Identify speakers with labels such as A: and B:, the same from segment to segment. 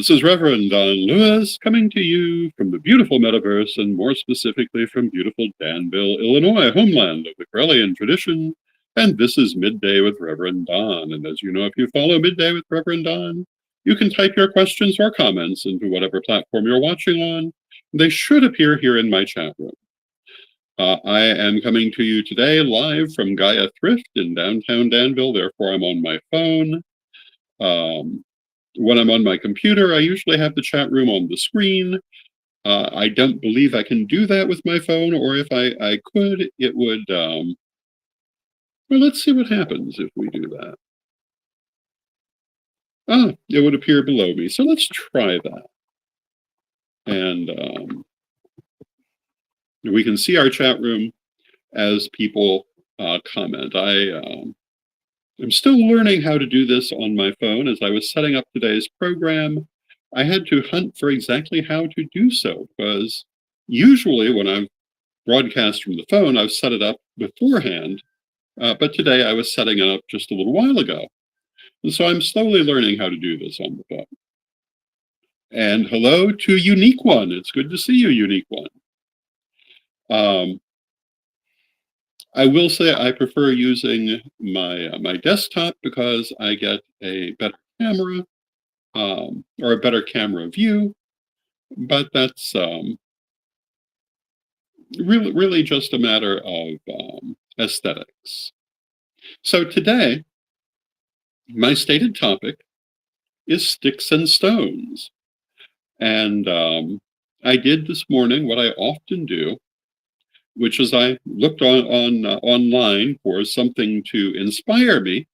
A: This is Reverend Don Lewis coming to you from the beautiful metaverse and more specifically from beautiful Danville, Illinois, homeland of the Corellian tradition. And this is Midday with Reverend Don. And as you know, if you follow Midday with Reverend Don, you can type your questions or comments into whatever platform you're watching on. They should appear here in my chat room. I am coming to you today live from Gaia Thrift in downtown Danville, therefore I'm on my phone. When I'm on my computer, I usually have the chat room on the screen. I don't believe I can do that with my phone, or if I could, it would, well, let's see what happens if we do that. It would appear below me, so let's try that. And we can see our chat room as people comment. I'm still learning how to do this on my phone. As I was setting up today's program, I had to hunt for exactly how to do so, because usually when I broadcast from the phone, I've set it up beforehand, but today I was setting it up just a little while ago. And so I'm slowly learning how to do this on the phone. And hello to Unique One. It's good to see you, Unique One. I will say I prefer using my desktop because I get a better camera or a better camera view, but that's really just a matter of aesthetics. So today, my stated topic is sticks and stones, and I did this morning what I often do, which is I looked online for something to inspire me.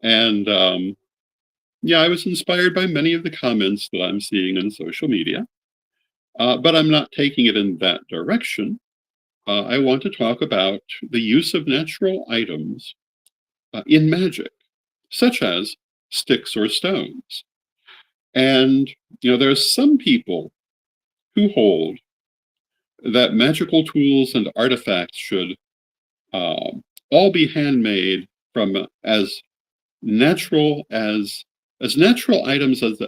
A: And yeah, I was inspired by many of the comments that I'm seeing in social media, but I'm not taking it in that direction. I want to talk about the use of natural items in magic, such as sticks or stones. And, there are some people who hold that magical tools and artifacts should all be handmade from as natural items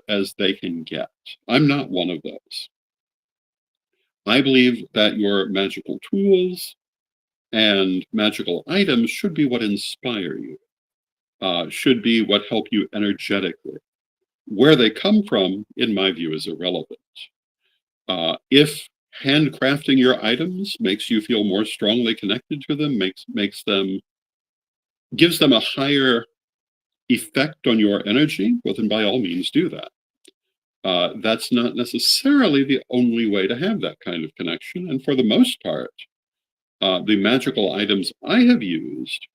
A: as they can get. I'm not one of those. I believe that your magical tools and magical items should be what inspire you, should be what help you energetically. Where they come from, in my view, is irrelevant. If handcrafting your items makes you feel more strongly connected to them, gives them a higher effect on your energy, well, then by all means do that. That's not necessarily the only way to have that kind of connection. And for the most part, the magical items I have used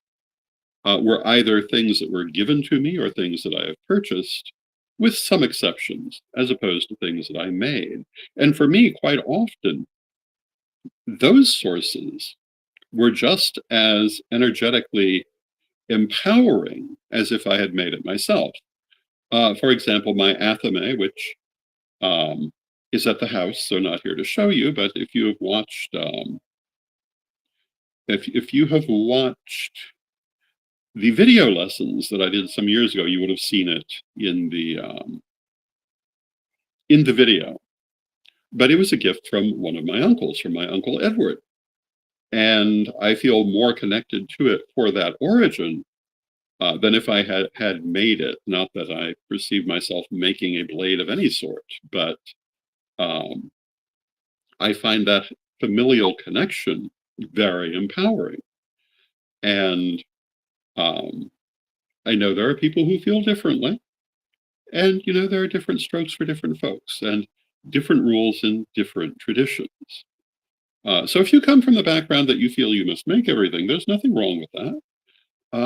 A: were either things that were given to me or things that I have purchased, with some exceptions, as opposed to things that I made. And for me, quite often, those sources were just as energetically empowering as if I had made it myself. For example, my athame, which is at the house, so not here to show you, but if you have watched, if you have watched the video lessons that I did some years ago, you would have seen it in the video. But it was a gift from one of my uncles, from my Uncle Edward. And I feel more connected to it for that origin than if I had made it. Not that I perceive myself making a blade of any sort, but I find that familial connection very empowering. And I know there are people who feel differently. And, there are different strokes for different folks and different rules in different traditions. So if you come from the background that you feel you must make everything, there's nothing wrong with that.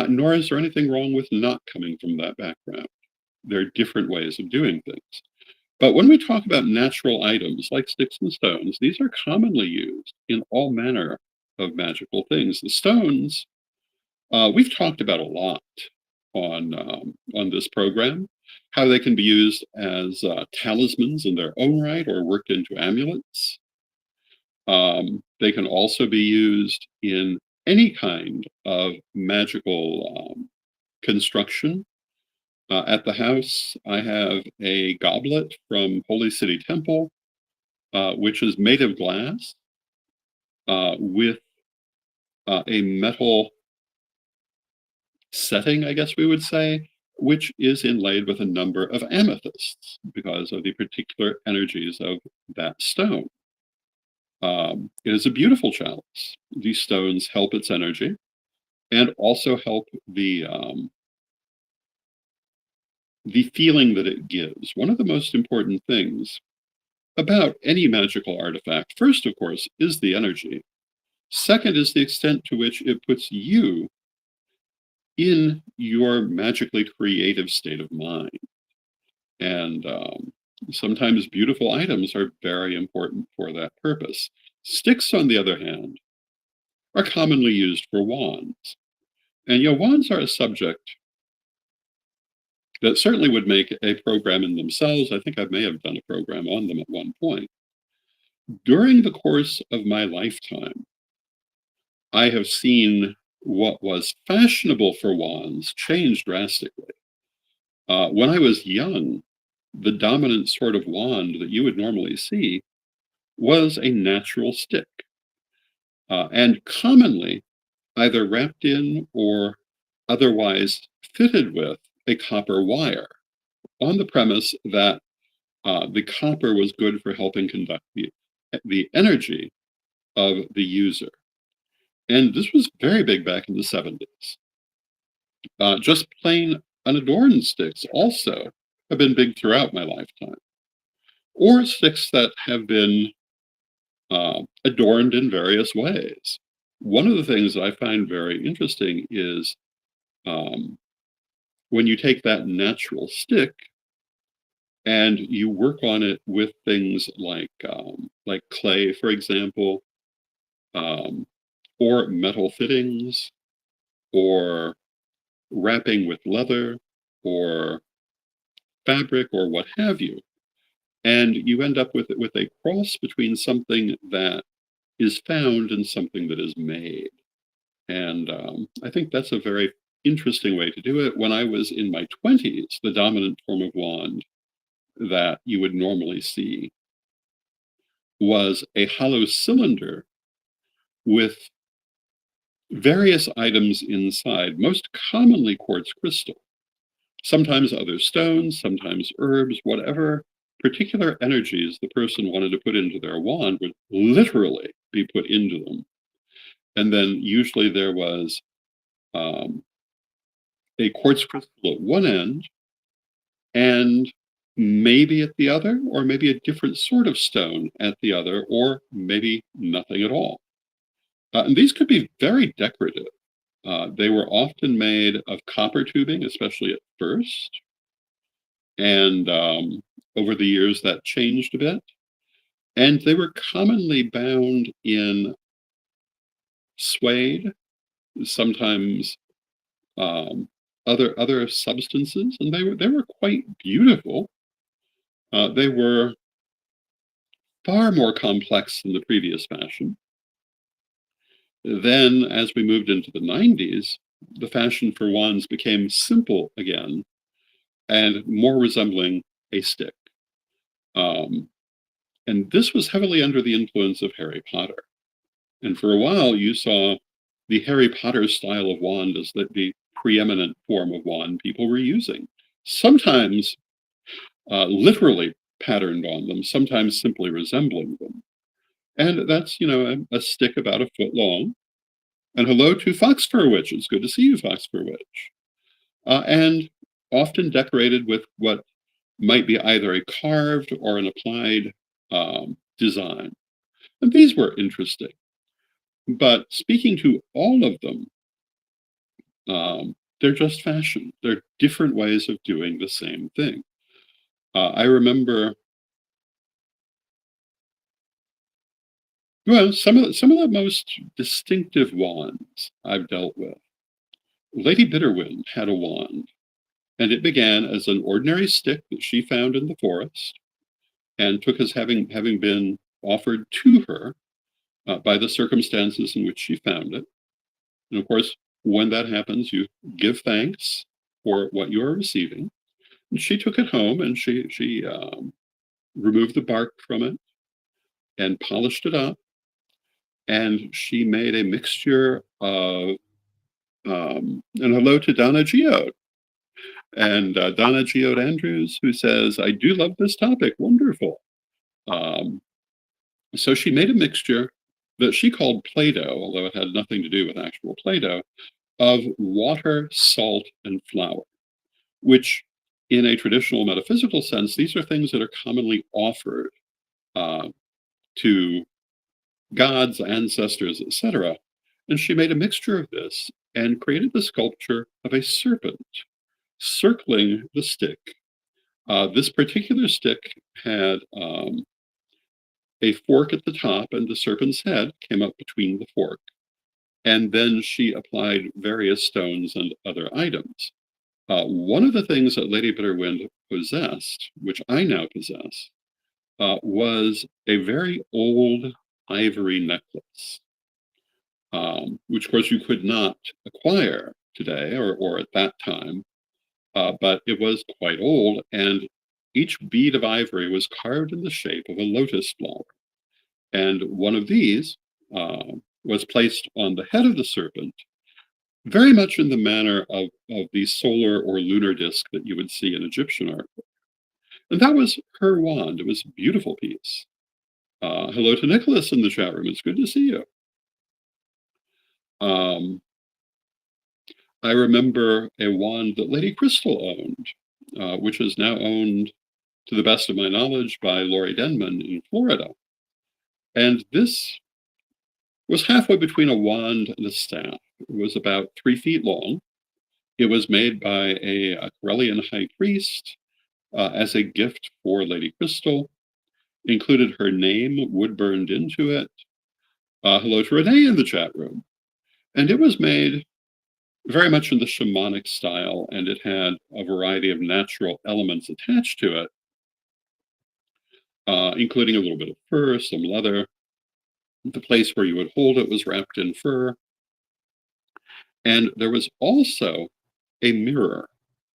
A: Nor is there anything wrong with not coming from that background. There are different ways of doing things. But when we talk about natural items like sticks and stones, these are commonly used in all manner of magical things. The stones, we've talked about a lot on this program, how they can be used as talismans in their own right or worked into amulets. They can also be used in any kind of magical construction. At the house, I have a goblet from Holy City Temple, which is made of glass with a metal setting, I guess we would say, which is inlaid with a number of amethysts because of the particular energies of that stone. It is a beautiful chalice. These stones help its energy and also help the feeling that it gives. One of the most important things about any magical artifact, first, of course, is the energy. Second is the extent to which it puts you in your magically creative state of mind. And sometimes beautiful items are very important for that purpose. Sticks, on the other hand, are commonly used for wands. And wands are a subject that certainly would make a program in themselves. I think I may have done a program on them at one point. During the course of my lifetime, I have seen what was fashionable for wands change drastically. When I was young, the dominant sort of wand that you would normally see was a natural stick, and commonly either wrapped in or otherwise fitted with a copper wire, on the premise that the copper was good for helping conduct the energy of the user. And this was very big back in the 70s. Just plain unadorned sticks also have been big throughout my lifetime, or sticks that have been adorned in various ways. One of the things that I find very interesting is um, when you take that natural stick and you work on it with things like clay, for example, um, or metal fittings, or wrapping with leather, or fabric, or what have you. And you end up with a cross between something that is found and something that is made. And I think that's a very interesting way to do it. When I was in my 20s, the dominant form of wand that you would normally see was a hollow cylinder with various items inside, most commonly quartz crystal, sometimes other stones, sometimes herbs, whatever particular energies the person wanted to put into their wand would literally be put into them. And then usually there was um, a quartz crystal at one end and maybe at the other, or maybe a different sort of stone at the other, or maybe nothing at all. And these could be very decorative. They were often made of copper tubing, especially at first. And over the years, that changed a bit. And they were commonly bound in suede, sometimes um, other substances, and they were quite beautiful. They were far more complex than the previous fashion. Then, as we moved into the 90s, the fashion for wands became simple again and more resembling a stick. Um, and this was heavily under the influence of Harry Potter. And for a while, you saw the Harry Potter style of wand as the preeminent form of wand people were using. Sometimes literally patterned on them, sometimes simply resembling them. And that's, a stick about a foot long. And hello to Fox Fur Witch. It's good to see you, Fox Fur Witch. And often decorated with what might be either a carved or an applied design. And these were interesting. But speaking to all of them, they're just fashion. They're different ways of doing the same thing. I remember, well, some of the most distinctive wands I've dealt with. Lady Bitterwind had a wand, and it began as an ordinary stick that she found in the forest, and took as having been offered to her by the circumstances in which she found it. And of course, when that happens, you give thanks for what you are receiving. She took it home and she removed the bark from it and polished it up, and she made a mixture of and hello to Donna Geode. And Donna Geode Andrews, who says, I do love this topic. Wonderful. Um, so she made a mixture that she called Play-Doh, although it had nothing to do with actual Play-Doh, of water, salt, and flour, which in a traditional metaphysical sense, these are things that are commonly offered uh, to gods, ancestors, etc. And she made a mixture of this and created the sculpture of a serpent circling the stick. This particular stick had a fork at the top, and the serpent's head came up between the fork. And then she applied various stones and other items. One of the things that Lady Bitterwind possessed, which I now possess, was a very old ivory necklace, which of course you could not acquire today or at that time, but it was quite old, and each bead of ivory was carved in the shape of a lotus flower. And one of these was placed on the head of the serpent, very much in the manner of the solar or lunar disc that you would see in Egyptian art. And that was her wand. It was a beautiful piece. Hello to Nicholas in the chat room. It's good to see you. Um, I remember a wand that Lady Crystal owned, which is now owned, to the best of my knowledge, by Lori Denman in Florida. And this was halfway between a wand and a staff. It was about 3 feet long. It was made by a Corellian high priest as a gift for Lady Crystal, included her name wood burned into it. Hello to Renee in the chat room. And it was made very much in the shamanic style, and it had a variety of natural elements attached to it, including a little bit of fur, some leather. The place where you would hold it was wrapped in fur. And there was also a mirror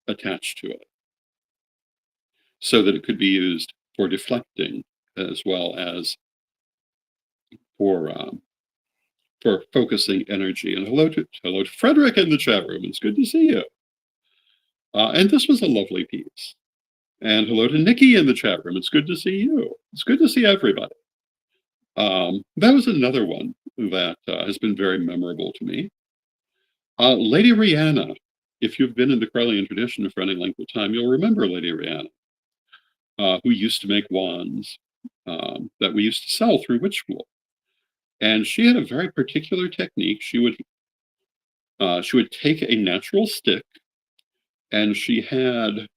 A: attached to it so that it could be used for deflecting as well as for focusing energy. And hello to Frederick in the chat room. It's good to see you. And this was a lovely piece. And hello to Nikki in the chat room. It's good to see you. It's good to see everybody. That was another one that has been very memorable to me. Lady Rihanna, if you've been in the Corellian tradition for any length of time, you'll remember Lady Rihanna, who used to make wands that we used to sell through Witch School. And she had a very particular technique. She would take a natural stick, and she had,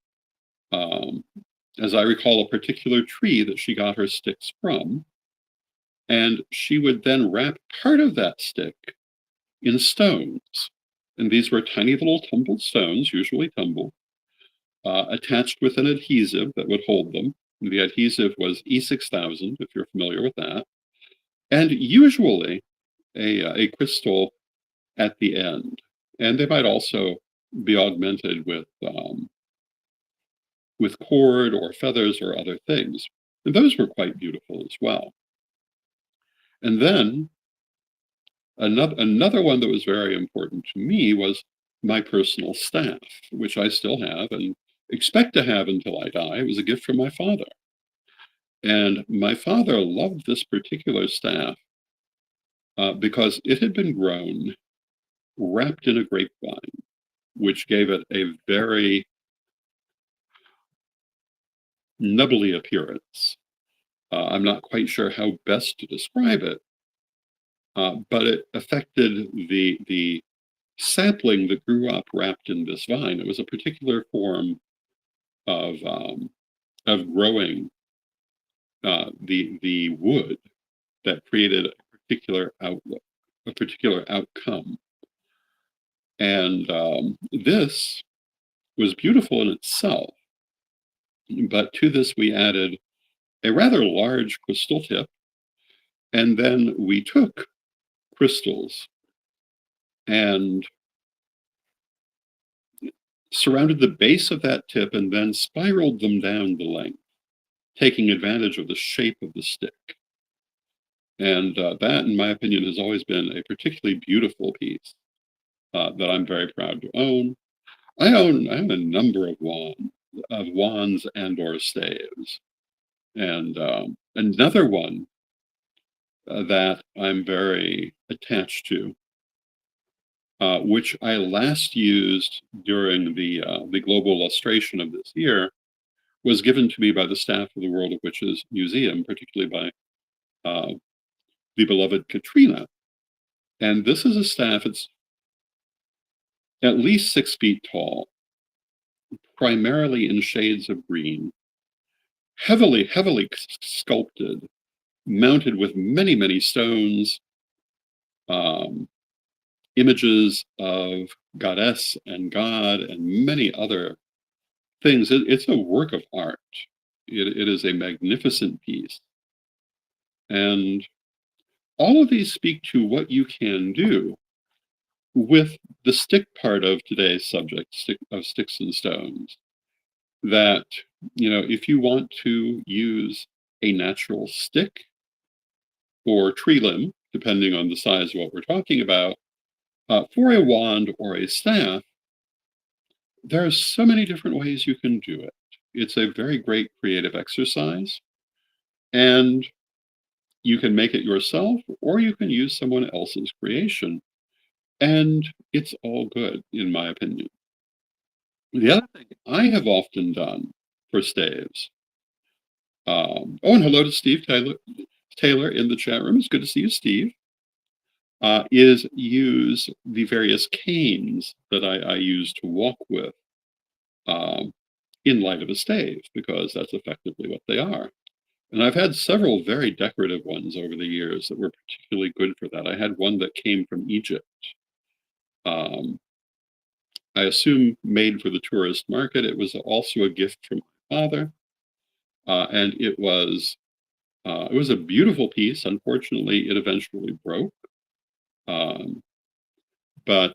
A: as I recall, a particular tree that she got her sticks from. And she would then wrap part of that stick in stones. And these were tiny little tumbled stones, usually tumbled, attached with an adhesive that would hold them. The adhesive was E6000, if you're familiar with that. And usually a crystal at the end. And they might also be augmented with cord or feathers or other things. And those were quite beautiful as well. And then another one that was very important to me was my personal staff, which I still have and expect to have until I die. It was a gift from my father. And my father loved this particular staff because it had been grown wrapped in a grapevine, which gave it a very nubbly appearance. I'm not quite sure how best to describe it, but it affected the sapling that grew up wrapped in this vine. It was a particular form of growing the wood that created a particular outlook, a particular outcome. And this was beautiful in itself. But to this, we added a rather large crystal tip. And then we took crystals and surrounded the base of that tip, and then spiraled them down the length, taking advantage of the shape of the stick. And that, in my opinion, has always been a particularly beautiful piece that I'm very proud to own. I own a number of wands and or staves, and another one that I'm very attached to, which I last used during the global lustration of this year, was given to me by the staff of the World of Witches Museum, particularly by the beloved Katrina. And this is a staff, it's at least 6 feet tall, primarily in shades of green, heavily sculpted, mounted with many, many stones, um, images of goddess and god, and many other things. It's a work of art. It is a magnificent piece. And all of these speak to what you can do with the stick part of today's subject, of sticks and stones. That, if you want to use a natural stick or tree limb, depending on the size of what we're talking about, for a wand or a staff, there are so many different ways you can do it. It's a very great creative exercise, and you can make it yourself or you can use someone else's creation, and it's all good, in my opinion. The other thing I have often done for staves, oh, and hello to Steve Taylor in the chat room. It's good to see you, Steve. Is use the various canes that I use to walk with um, in light of a stave, because that's effectively what they are. And I've had several very decorative ones over the years that were particularly good for that. I had one that came from Egypt. Um, I assume made for the tourist market. It was also a gift from my father, and it was a beautiful piece. Unfortunately, it eventually broke, um, but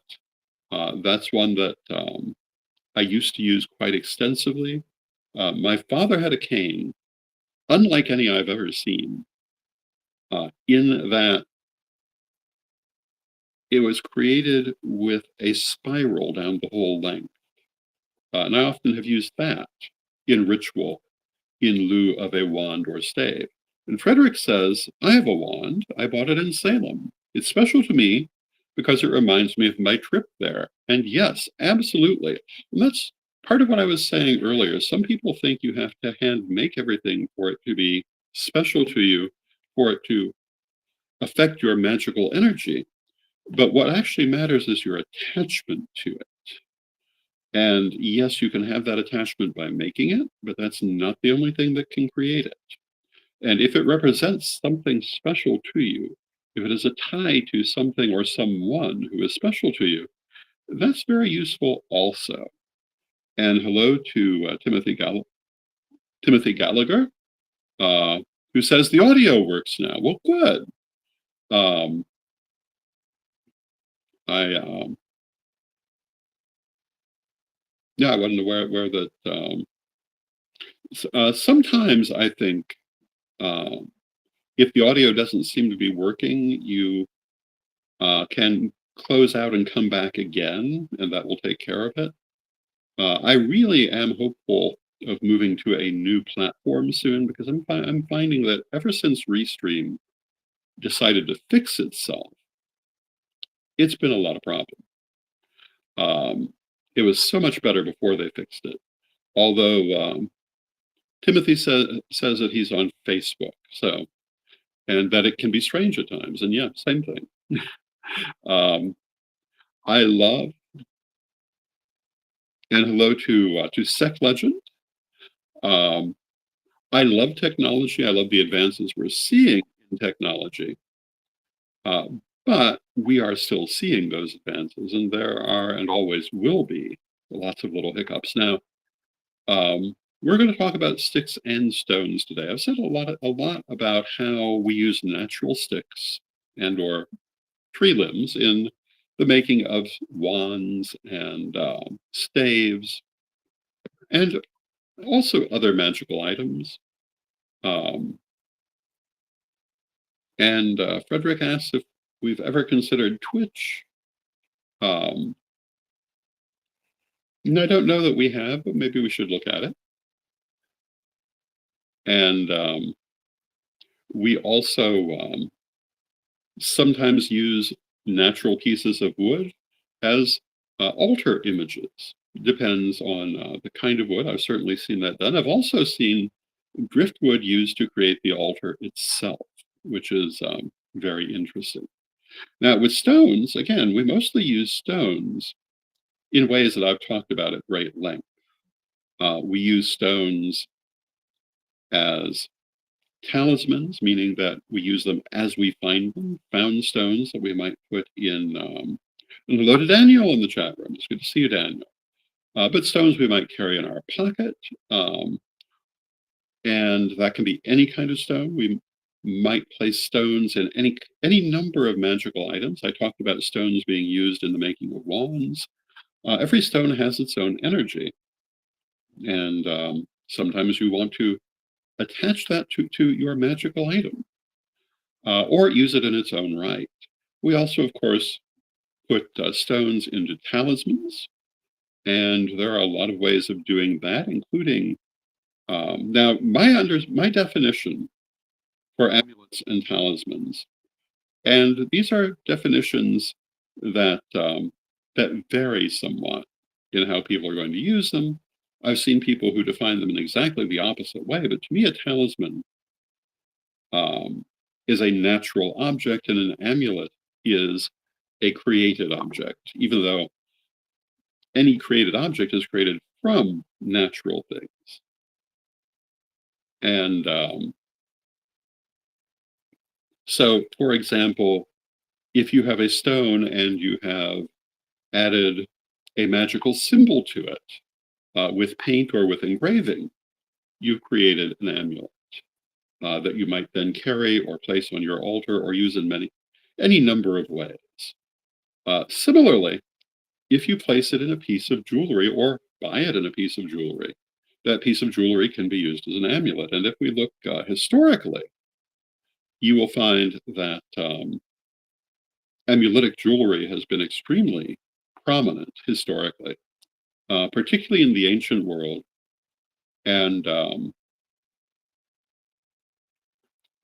A: that's one that I used to use quite extensively. My father had a cane, unlike any I've ever seen, in that it was created with a spiral down the whole length. And I often have used that in ritual in lieu of a wand or stave. And Frederick says, I have a wand. I bought it in Salem. It's special to me because it reminds me of my trip there. And yes, absolutely. And that's part of what I was saying earlier. Some people think you have to hand make everything for it to be special to you, for it to affect your magical energy. But what actually matters is your attachment to it. And yes, you can have that attachment by making it, but that's not the only thing that can create it. And if it represents something special to you, if it is a tie to something or someone who is special to you, that's very useful also. And hello to Timothy Gallagher, uh, who says the audio works now. Well, good. Um, I yeah, I wasn't aware that. Sometimes I think um, if the audio doesn't seem to be working, you can close out and come back again, and that will take care of it. I really am hopeful of moving to a new platform soon, because I'm finding that ever since Restream decided to fix itself, it's been a lot of problems. It was so much better before they fixed it. Although Timothy says that he's on Facebook, so, and that it can be strange at times. And yeah, same thing. um, I love, and hello to Sec Legend. Um, I love technology. I love the advances we're seeing in technology, uh, but we are still seeing those advances, and there are and always will be lots of little hiccups. Now, we're going to talk about sticks and stones today. I've said a lot about how we use natural sticks and or tree limbs in the making of wands and staves, and also other magical items. Um, and Frederick asks if we've ever considered Twitch. Um, and I don't know that we have, but maybe we should look at it. And we also sometimes use natural pieces of wood as altar images. Depends on the kind of wood. I've certainly seen that done. I've also seen driftwood used to create the altar itself, which is very interesting. Now, with stones, again, we mostly use stones in ways that I've talked about at great length. We use stones as talismans, meaning that we use them as we find them, found stones that we might put in. And hello to Daniel in the chat room. It's good to see you, Daniel. But stones we might carry in our pocket, and that can be any kind of stone. We might place stones in any number of magical items. I talked about stones being used in the making of wands. Every stone has its own energy, and sometimes you want to attach that to your magical item, or use it in its own right. We also, of course, put stones into talismans, and there are a lot of ways of doing that, including now my definition for amulets and talismans, and these are definitions that that vary somewhat in how people are going to use them. I've seen people who define them in exactly the opposite way, but to me, a talisman um, is a natural object, and an amulet is a created object, even though any created object is created from natural things. And so, for example, if you have a stone and you have added a magical symbol to it with paint or with engraving, you've created an amulet that you might then carry or place on your altar or use in any number of ways. Similarly, if you place it in a piece of jewelry or buy it in a piece of jewelry, that piece of jewelry can be used as an amulet. And if we look historically, you will find that amuletic jewelry has been extremely prominent historically, particularly in the ancient world. And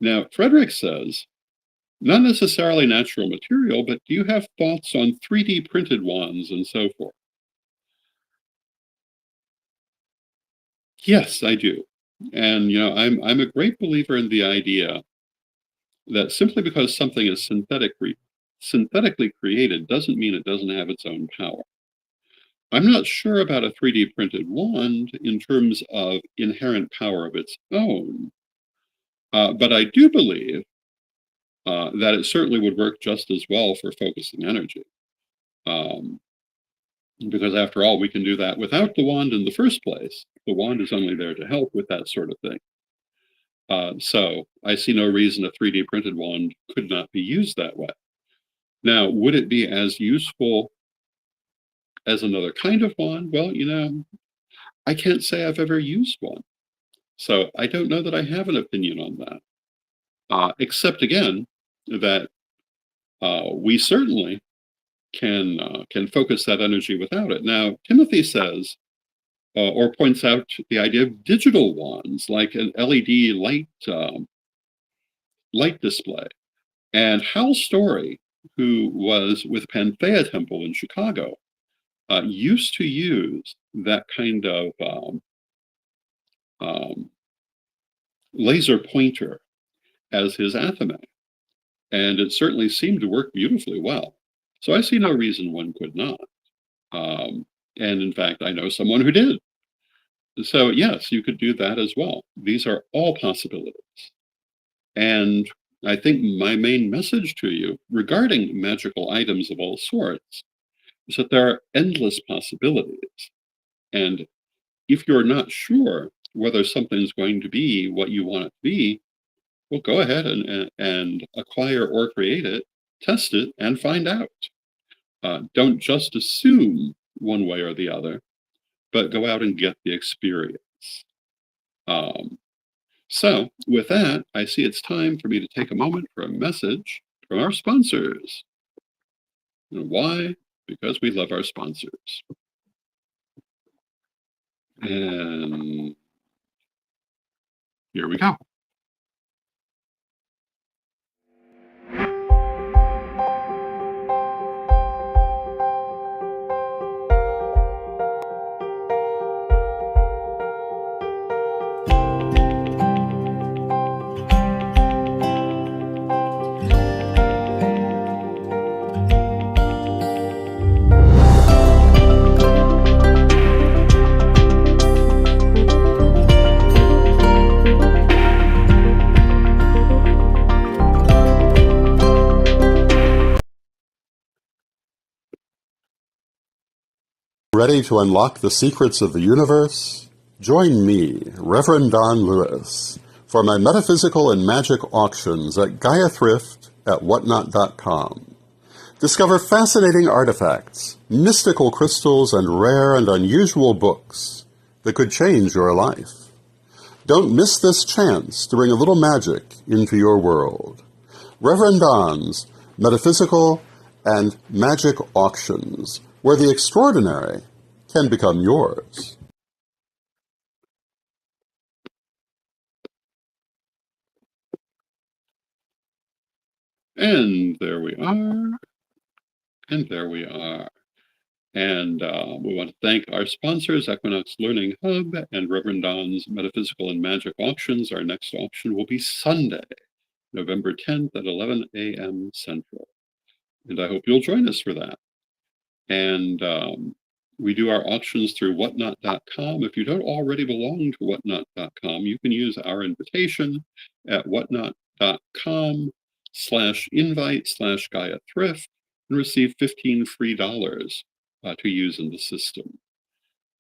A: now Frederick says, not necessarily natural material, but do you have thoughts on 3D printed wands and so forth? Yes, I do. And I'm a great believer in the idea that simply because something is synthetically created doesn't mean it doesn't have its own power. I'm not sure about a 3D printed wand in terms of inherent power of its own, but I do believe that it certainly would work just as well for focusing energy. Um, because after all, we can do that without the wand in the first place. The wand is only there to help with that sort of thing. So I see no reason a 3D printed wand could not be used that way. Now, would it be as useful as another kind of wand? Well, I can't say I've ever used one. So I don't know that I have an opinion on that. Except again, that we certainly can focus that energy without it. Now, Timothy says, or points out the idea of digital wands, like an LED light display. And Hal Story, who was with Panthea Temple in Chicago, used to use that kind of um, laser pointer as his athame. And it certainly seemed to work beautifully well. So I see no reason one could not. And in fact, I know someone who did. So yes, you could do that as well. These are all possibilities. And I think my main message to you regarding magical items of all sorts is that there are endless possibilities. And if you're not sure whether something's going to be what you want it to be, well, go ahead and acquire or create it, test it, and find out. Don't just assume one way or the other, but go out and get the experience. Um, so, with that, I see it's time for me to take a moment for a message from our sponsors. And why? Because we love our sponsors. And here we go.
B: Ready to unlock the secrets of the universe? Join me, Rev Don Lewis, for my metaphysical and magic auctions at Gaia Thrift at whatnot.com. Discover fascinating artifacts, mystical crystals, and rare and unusual books that could change your life. Don't miss this chance to bring a little magic into your world. Rev Don's Metaphysical and Magic Auctions, where the extraordinary can become yours.
A: And there we are. And there we are. And we want to thank our sponsors, Equinox Learning Hub and Reverend Don's Metaphysical and Magic Auctions. Our next auction will be Sunday, November 10th at 11 a.m. Central. And I hope you'll join us for that. And we do our auctions through whatnot.com. If you don't already belong to whatnot.com, you can use our invitation at whatnot.com/invite/Gaia Thrift and receive 15 free dollars to use in the system.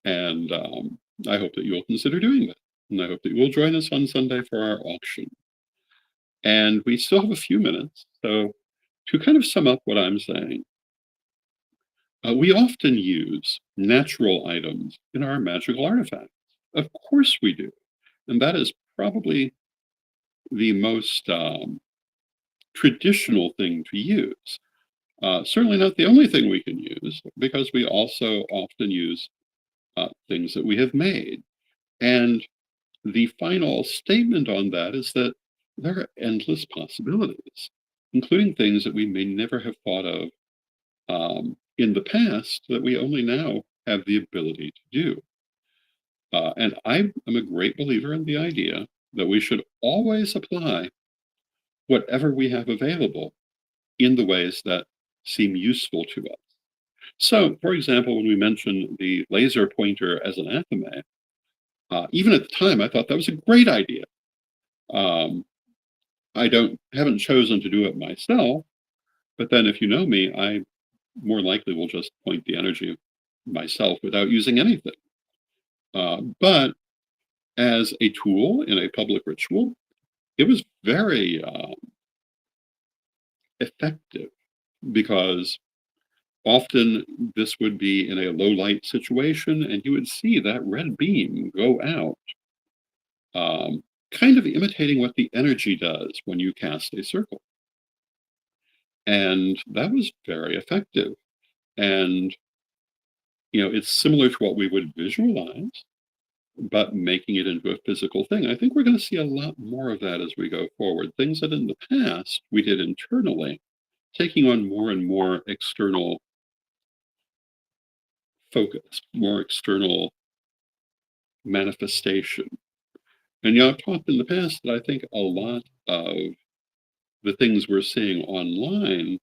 A: And I hope that you will consider doing that. And I hope that you will join us on Sunday for our auction. And we still have a few minutes. So to kind of sum up what I'm saying, we often use natural items in our magical artifacts. Of course we do. And that is probably the most traditional thing to use. Certainly not the only thing we can use, because we also often use things that we have made. And the final statement on that is that there are endless possibilities, including things that we may never have thought of in the past that we only now have the ability to do. And I am a great believer in the idea that we should always apply whatever we have available in the ways that seem useful to us. So, for example, when we mentioned the laser pointer as an athame, even at the time, I thought that was a great idea. I haven't chosen to do it myself, but then if you know me, I more likely will just point the energy myself without using anything. But as a tool in a public ritual, it was very effective, because often this would be in a low light situation and you would see that red beam go out, kind of imitating what the energy does when you cast a circle. And that was very effective. And, it's similar to what we would visualize, but making it into a physical thing. I think we're going to see a lot more of that as we go forward. Things that in the past we did internally, taking on more and more external focus, more external manifestation. And I've talked in the past that I think a lot of the things we're seeing online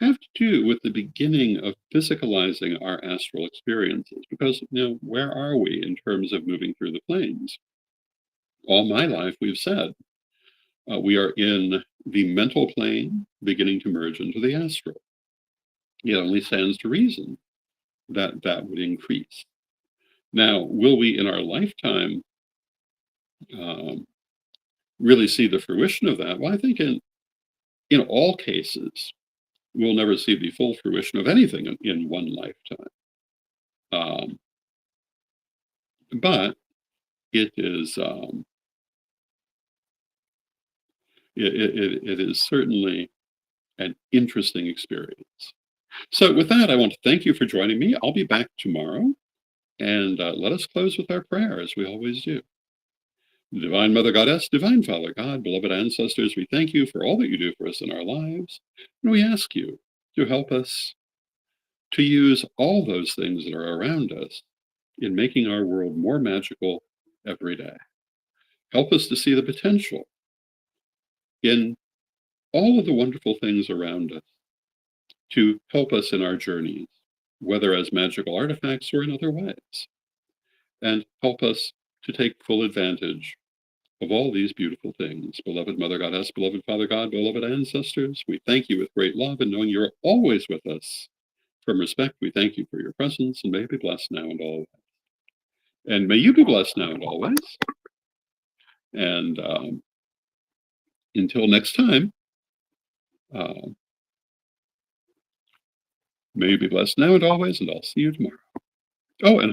A: have to do with the beginning of physicalizing our astral experiences. Because, where are we in terms of moving through the planes? All my life, we've said, we are in the mental plane beginning to merge into the astral. It only stands to reason that that would increase. Now, will we in our lifetime really see the fruition of that? Well, I think in all cases, we'll never see the full fruition of anything in one lifetime. But it is it is certainly an interesting experience. So with that, I want to thank you for joining me. I'll be back tomorrow, and let us close with our prayer, as we always do. Divine Mother Goddess, Divine Father God, beloved ancestors, we thank you for all that you do for us in our lives, and we ask you to help us to use all those things that are around us in making our world more magical every day. Help us to see the potential in all of the wonderful things around us to help us in our journeys, whether as magical artifacts or in other ways, and help us to take full advantage of all these beautiful things. Beloved Mother Goddess, beloved Father God, beloved ancestors, we thank you with great love, and knowing you're always with us. From respect, we thank you for your presence, and may you be blessed now and always. And may you be blessed now and always. And until next time, may you be blessed now and always, and I'll see you tomorrow. Oh, and